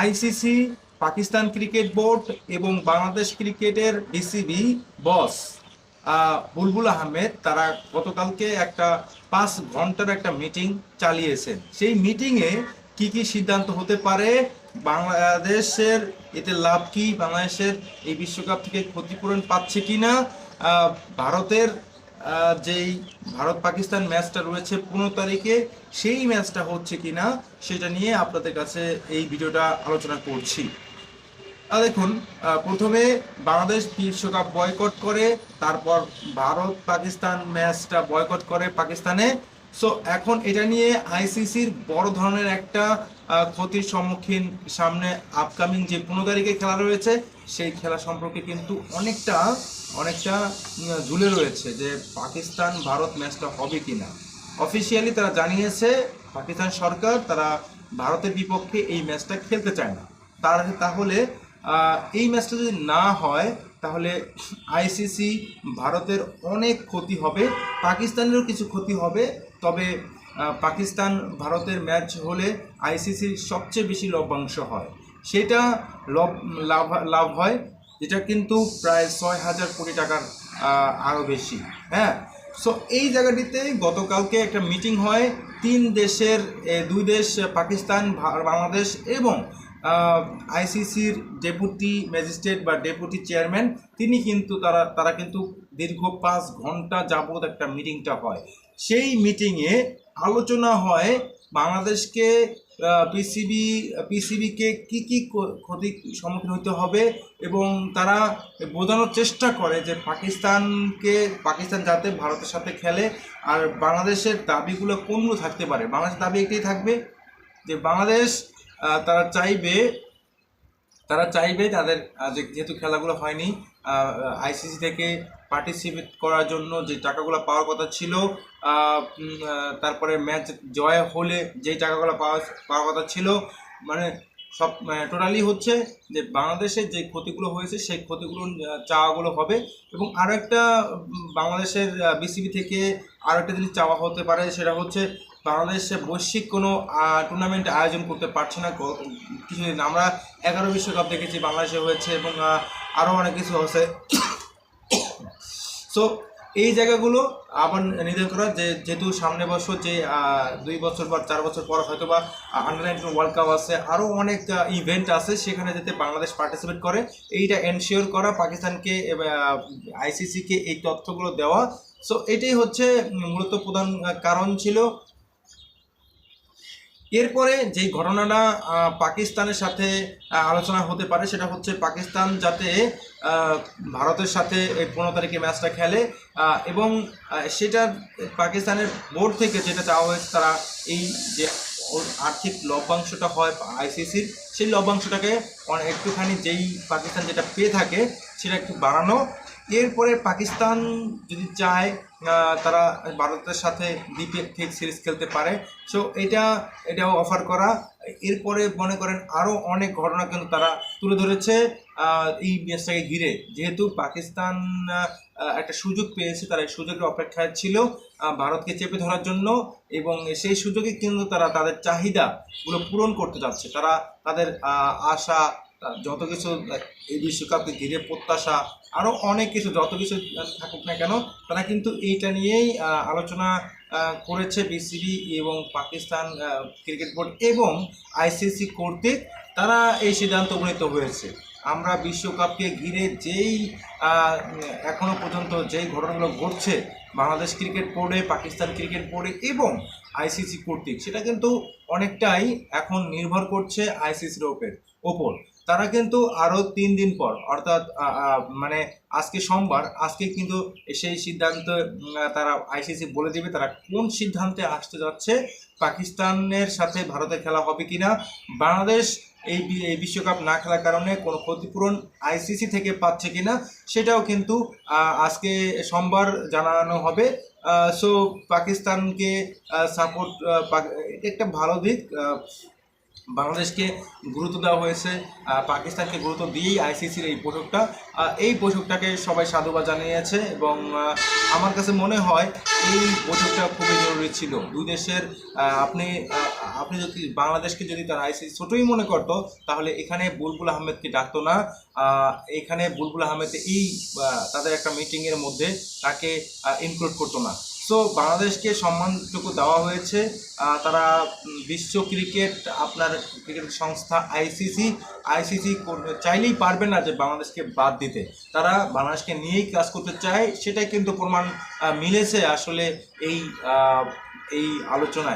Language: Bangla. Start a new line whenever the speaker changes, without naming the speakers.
আইসিসি, পাকিস্তান ক্রিকেট বোর্ড এবং বাংলাদেশ ক্রিকেটের বিসিবি বস বুলবুল আহমেদ তারা গতকালকে একটা 5 ঘন্টার একটা মিটিং চালিয়েছেন। সেই মিটিংয়ে কি কি সিদ্ধান্ত হতে পারে, বাংলাদেশের এতে লাভ কি, বাংলাদেশের এই বিশ্বকাপ থেকে ক্ষতিপূরণ পাচ্ছে কিনা, ভারতের যেই ভারত পাকিস্তান ম্যাচটা রয়েছে 15 তারিখে, সেই ম্যাচটা হচ্ছে কিনা সেটা নিয়ে আপনাদের কাছে এই ভিডিওটা আলোচনা করছি। দেখুন, প্রথমে বাংলাদেশ বিশ্বকাপ বয়কট করে, তারপর ভারত পাকিস্তান ম্যাচটা বয়কট করে পাকিস্তানে। সো এখন এটা নিয়ে আইসিসির বড় ধরনের একটা ক্ষতির সম্মুখীন সামনে আপকামিং যে 15 তারিখে খেলা রয়েছে সেই খেলা সম্পর্কে কিন্তু অনেকটা অনেকটা ঝুলে রয়েছে যে পাকিস্তান ভারত ম্যাচটা হবে কিনা। অফিসিয়ালি তারা জানিয়েছে পাকিস্তান সরকার তারা ভারতের বিপক্ষে এই ম্যাচটা খেলতে চায় না। তাহলে এই ম্যাচটা যদি না হয় তাহলে আইসিসি ভারতের অনেক ক্ষতি হবে, পাকিস্তানেরও কিছু ক্ষতি হবে। তবে পাকিস্তান ভারতের ম্যাচ হলে আইসিসির সবচেয়ে বেশি লভ্যাংশ হয়, সেটা লাভ লাভ হয়, যেটা কিন্তু প্রায় 6,000 কোটি টাকার আরও বেশি। হ্যাঁ, সো এই জায়গাটিতে গতকালকে একটা মিটিং হয় তিন দেশের, দুই দেশ পাকিস্তান বাংলাদেশ এবং আইসিসির ডেপুটি ম্যাজিস্ট্রেট বা ডেপুটি চেয়ারম্যান, তিনি কিন্তু তারা কিন্তু দীর্ঘ 5 ঘন্টা যাবৎ একটা মিটিংটা হয়। সেই মিটিংয়ে আলোচনা হয় বাংলাদেশকে পিসিবিকে কি কি ক্ষতির সম্মুখীন হতে হবে, এবং তারা বোঝানোর চেষ্টা করে যে পাকিস্তান যাতে ভারতের সাথে খেলে। আর বাংলাদেশের দাবিগুলো কোনগুলো থাকতে পারে, বাংলাদেশের দাবি একটাই থাকবে যে বাংলাদেশ তারা চাইবে তাদের যেহেতু খেলাগুলো হয়নি, আইসিসি থেকে পার্টিসিপেট করার জন্য যে টাকাগুলো পাওয়ার কথা ছিল, তারপরে ম্যাচ জয় হলে যেই টাকাগুলো পাওয়ার কথা ছিল, মানে সব টোটালি হচ্ছে যে বাংলাদেশের যে ক্ষতিগুলো হয়েছে সেই ক্ষতিগুলো চাওয়াগুলো হবে। এবং আরও একটা বাংলাদেশের বিসিবি থেকে আরও একটা জিনিস চাওয়া হতে পারে, সেটা হচ্ছে বাংলাদেশে বৈশ্বিক কোনো টুর্নামেন্ট আয়োজন করতে পারছে না কিছুদিন। আমরা 11 বিশ্বকাপ দেখেছি বাংলাদেশে হয়েছে, এবং আরও অনেক কিছু হচ্ছে। সো এই জায়গাগুলো আবার নির্ধারণ করা যে যেহেতু সামনে বছর যে 2 বছর বা 4 বছর পর হয়তো বা আন্ডার-19 ওয়ার্ল্ড কাপ আছে, আরও অনেক ইভেন্ট আছে, সেখানে যাতে বাংলাদেশ পার্টিসিপেট করে এইটা এনশিওর করা, পাকিস্তানকে আইসিসিকে এই তথ্যগুলো দেওয়া। সো এটাই হচ্ছে মূলত প্রধান কারণ ছিল। এরপরে যেই ঘটনাটা পাকিস্তানের সাথে আলোচনা হতে পারে সেটা হচ্ছে পাকিস্তান যাতে ভারতের সাথে এই 15 তারিখে ম্যাচটা খেলে, এবং সেটা পাকিস্তানের বোর্ড থেকে যেটা চাওয়া হয়েছে তারা এই যে আর্থিক লভ্যাংশটা হয় আইসিসির, সেই লভ্যাংশটাকে একটুখানি যেই পাকিস্তান যেটা পেয়ে থাকে সেটা একটু বাড়ানো। এরপরে পাকিস্তান যদি চায় তারা ভারতের সাথে দ্বিপাক্ষিক সিরিজ খেলতে পারে, সো এটাও অফার করা। এরপরে মনে করেন আরও অনেক ঘটনা কিন্তু তারা তুলে ধরেছে এই ম্যাচটাকে ঘিরে। যেহেতু পাকিস্তান একটা সুযোগ পেয়েছে, তারা এই সুযোগের অপেক্ষায় ছিল ভারতকে চেপে ধরার জন্য, এবং সেই সুযোগে কিন্তু তারা তাদের চাহিদাগুলো পূরণ করতে যাচ্ছে। তারা তাদের আশা, যত কিছু এই বিশ্বকাপকে ঘিরে প্রত্যাশা, আরও অনেক কিছু যত কিছু থাকুক না কেন, তারা কিন্তু এইটা নিয়েই আলোচনা করেছে বিসিবি এবং পাকিস্তান ক্রিকেট বোর্ড এবং আইসিসি কর্তৃক তারা এই সিদ্ধান্ত উপনীত হয়েছে। আমরা বিশ্বকাপকে ঘিরে যেই এখনও পর্যন্ত যেই ঘটনাগুলো ঘটছে বাংলাদেশ ক্রিকেট বোর্ডে, পাকিস্তান ক্রিকেট বোর্ডে এবং আইসিসি কর্তৃক, সেটা কিন্তু অনেকটাই এখন নির্ভর করছে আইসিসির ওপর। তারা কিন্তু আরও 3 দিন পর, অর্থাৎ মানে আজকে সোমবার, আজকে কিন্তু সেই সিদ্ধান্ত তারা আইসিসি বলে দেবে তারা কোন সিদ্ধান্তে আসতে যাচ্ছে, পাকিস্তানের সাথে ভারতের খেলা হবে কিনা, বাংলাদেশ এই বিশ্বকাপ না খেলার কারণে কোনো ক্ষতিপূরণ আইসিসি থেকে পাচ্ছে কিনা, সেটাও কিন্তু আজকে সোমবার জানানো হবে। সো পাকিস্তানকে সাপোর্ট, এটা একটা ভালো দিক। বাংলাদেশকে গুরুত্ব দেওয়া হয়েছে, পাকিস্তানকে গুরুত্ব দিয়েই আইসিসির এই বৈঠকটাকে সবাই সাধুবাদ জানিয়েছে। এবং আমার কাছে মনে হয় এই বৈঠকটা খুবই জরুরি ছিল। দুই দেশের আপনি যদি বাংলাদেশকে যদি তার আইসিসি ছোটই মনে করতো, তাহলে এখানে বুলবুল আহমেদকে ডাকতো না। এখানে বুলবুল আহমেদ তাদের একটা মিটিংয়ের মধ্যে তাকে ইনক্লুড করতো না। সো বাংলাদেশকে সম্মানটুকু দেওয়া হয়েছে। তারা বিশ্ব ক্রিকেট সংস্থা আইসিসি চাইলেই পারবে না যে বাংলাদেশকে বাদ দিতে। তারা বাংলাদেশকে নিয়েই কাজ করতে চায়, সেটাই কিন্তু প্রমাণ মিলেছে আসলে এই এই আলোচনায়।